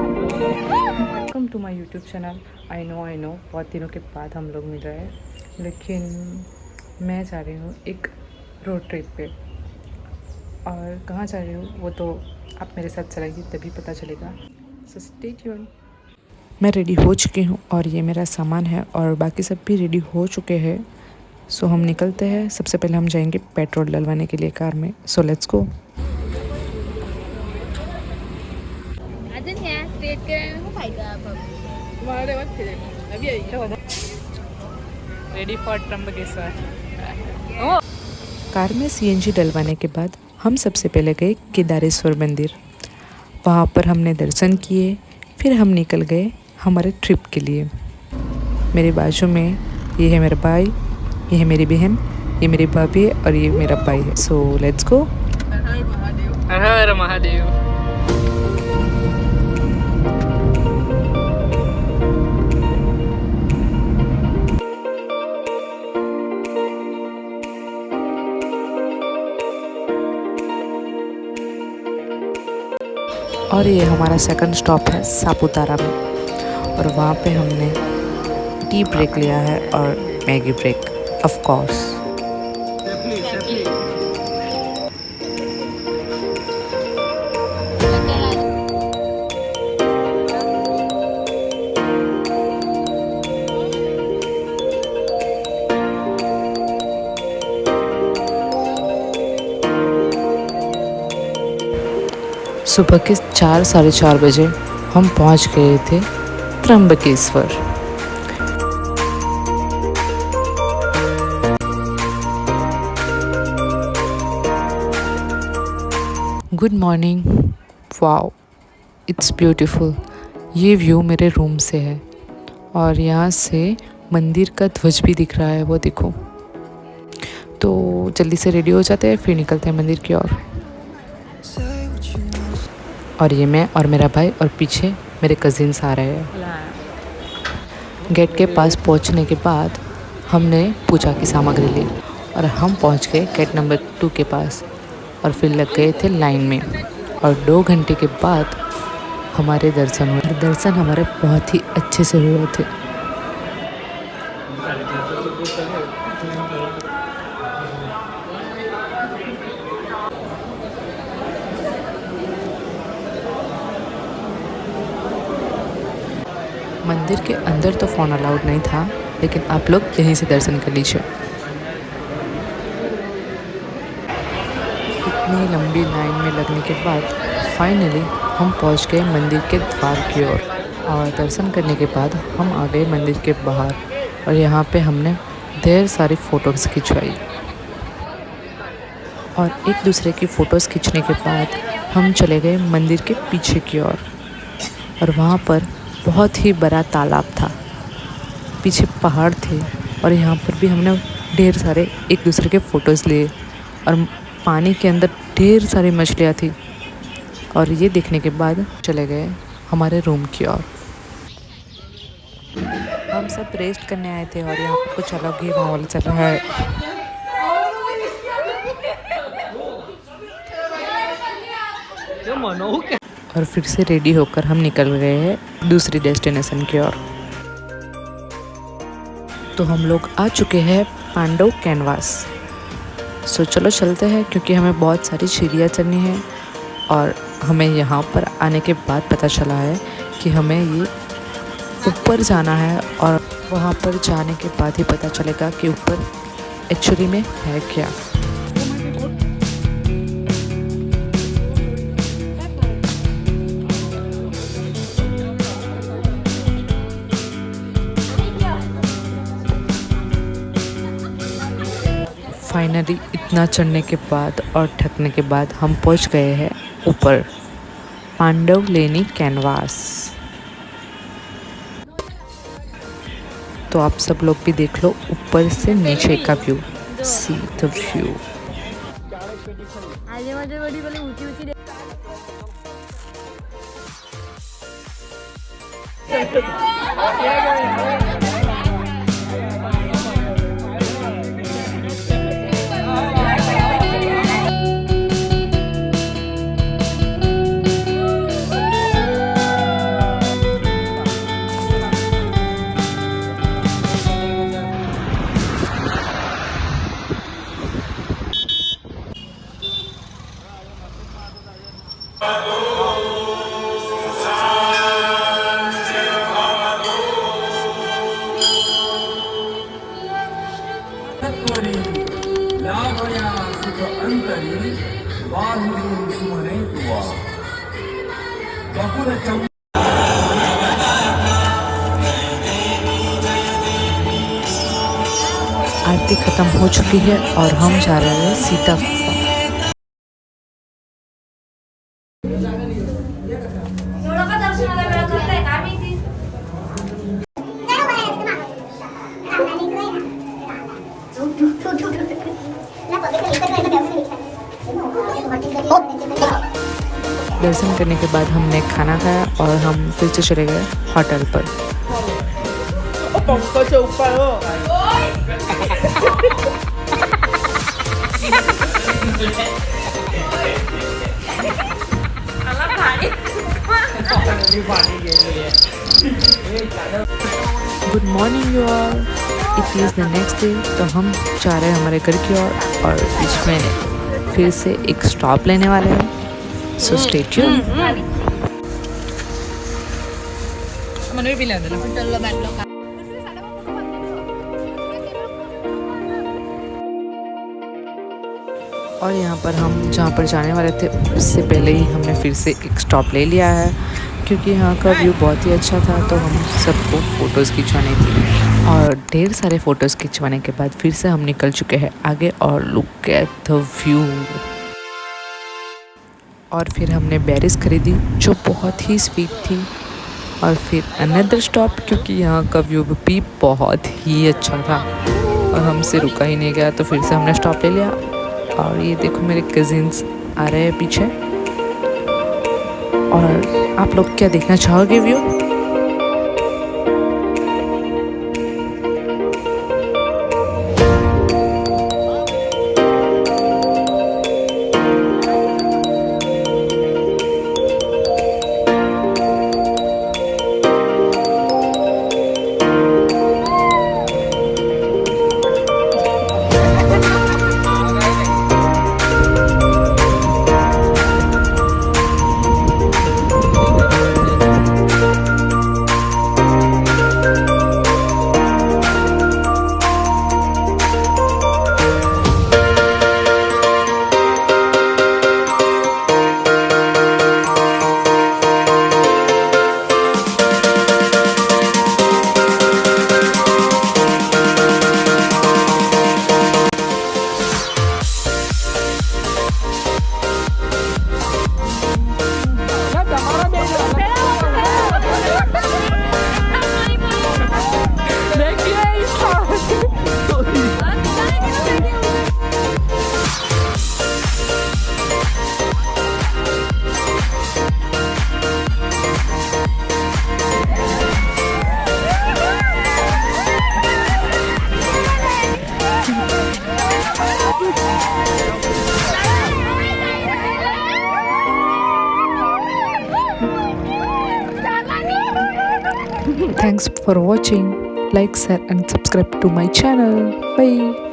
Welcome to my YouTube channel. I know बहुत दिनों के बाद हम लोग मिल रहे हैं, लेकिन मैं जा रही हूँ एक रोड ट्रिप पे। और कहाँ जा रही हूँ वो तो आप मेरे साथ चलेंगे तभी पता चलेगा, सो स्टे ट्यून। मैं रेडी हो चुकी हूँ और ये मेरा सामान है और बाकी सब भी रेडी हो चुके हैं। सो हम निकलते हैं। सबसे पहले हम जाएंगे पेट्रोल डलवाने के लिए कार में। सो let's go. Ready for Trimbakeshwar. Car में सीएनजी डलवाने के बाद हम सबसे पहले गए केदारेश्वर मंदिर। वहाँ पर हमने दर्शन किए, फिर हम निकल गए हमारे ट्रिप के लिए। मेरे बाजू में ये है मेरा भाई, ये है मेरी बहन, ये मेरी भाभी है और ये मेरा भाई है। So let's go. हर हर महादेव। और ये हमारा सेकंड स्टॉप है सापुतारा में, और वहाँ पे हमने टी ब्रेक लिया है और मैगी ब्रेक ऑफ कोर्स। सुबह के 4 साढ़े 4 बजे हम पहुंच गए थे Trimbakeshwar. Good morning. Wow, it's beautiful. ये व्यू मेरे रूम से है और यहाँ से मंदिर का ध्वज भी दिख रहा है, वो देखो। तो जल्दी से रेडी हो जाते हैं, फिर निकलते हैं मंदिर की ओर। और ये मैं और मेरा भाई और पीछे मेरे कजिन्स आ रहे हैं। गेट के पास पहुंचने के बाद हमने पूजा की सामग्री ली और हम पहुंच गए गेट नंबर 2 के पास और फिर लग गए थे लाइन में। और 2 घंटे के बाद हमारे दर्शन हुए। दर्शन हमारे बहुत ही अच्छे से हुए थे। मंदिर के अंदर तो फ़ोन अलाउड नहीं था, लेकिन आप लोग यहीं से दर्शन कर लीजिए। इतनी लंबी लाइन में लगने के बाद फाइनली हम पहुंच गए मंदिर के द्वार की ओर। और दर्शन करने के बाद हम आ गए मंदिर के बाहर और यहाँ पे हमने ढेर सारी फ़ोटोज़ खिंचवाई। और एक दूसरे की फ़ोटोज़ खींचने के बाद हम चले गए मंदिर के पीछे की ओर। और वहाँ पर बहुत ही बड़ा तालाब था, पीछे पहाड़ थे और यहाँ पर भी हमने ढेर सारे एक दूसरे के फ़ोटोज़ लिए। और पानी के अंदर ढेर सारी मछलियाँ थी। और ये देखने के बाद चले गए हमारे रूम की ओर। हम सब रेस्ट करने आए थे और यहाँ पर कुछ अलग ही माहौल चल रहा है। और फिर से रेडी होकर हम निकल गए हैं दूसरी डेस्टिनेशन की ओर। तो हम लोग आ चुके हैं पांडव कैनवास। सो चलो चलते हैं, क्योंकि हमें बहुत सारी सीढ़ियाँ चढ़नी है। और हमें यहाँ पर आने के बाद पता चला है कि हमें ये ऊपर जाना है, और वहाँ पर जाने के बाद ही पता चलेगा कि ऊपर एक्चुअली में है क्या। फाइनली इतना चढ़ने के बाद और थकने के बाद हम पहुंच गए हैं ऊपर पांडव लेनी कैनवास। तो आप सब लोग भी देख लो ऊपर से नीचे का व्यू। See the view. तत्वरी लाभया सुख अंतरी वाहुरी सुमने तुआ बहुर चम आरती ख़त्म हो चुकी है और हम जा रहे हैं सीता गुफा। दर्शन करने के बाद हमने खाना खाया और हम फिर से चले गए होटल पर। Good morning you all, it is the next day. तो हम जा रहे हैं हमारे घर की ओर और बीच में फिर से एक स्टॉप लेने वाले हैं, सो स्टे ट्यून। और यहाँ पर हम जहाँ पर जाने वाले थे उससे पहले ही हमने फिर से एक स्टॉप ले लिया है, क्योंकि यहाँ का व्यू बहुत ही अच्छा था। तो हम सबको फ़ोटोज़ खिंचवानी थी और ढेर सारे फ़ोटोज़ खिंचवाने के बाद फिर से हम निकल चुके हैं आगे। और लुक एट द व्यू। और फिर हमने बेरीज खरीदी जो बहुत ही स्वीट थी। और फिर अनदर स्टॉप, क्योंकि यहाँ का व्यू भी बहुत ही अच्छा था और हमसे रुका ही नहीं गया, तो फिर से हमने स्टॉप ले लिया। और ये देखो मेरे कजिन्स आ रहे हैं पीछे। और आप लोग क्या देखना चाहोगे view? Thanks for watching. Like, share and subscribe to my channel. Bye.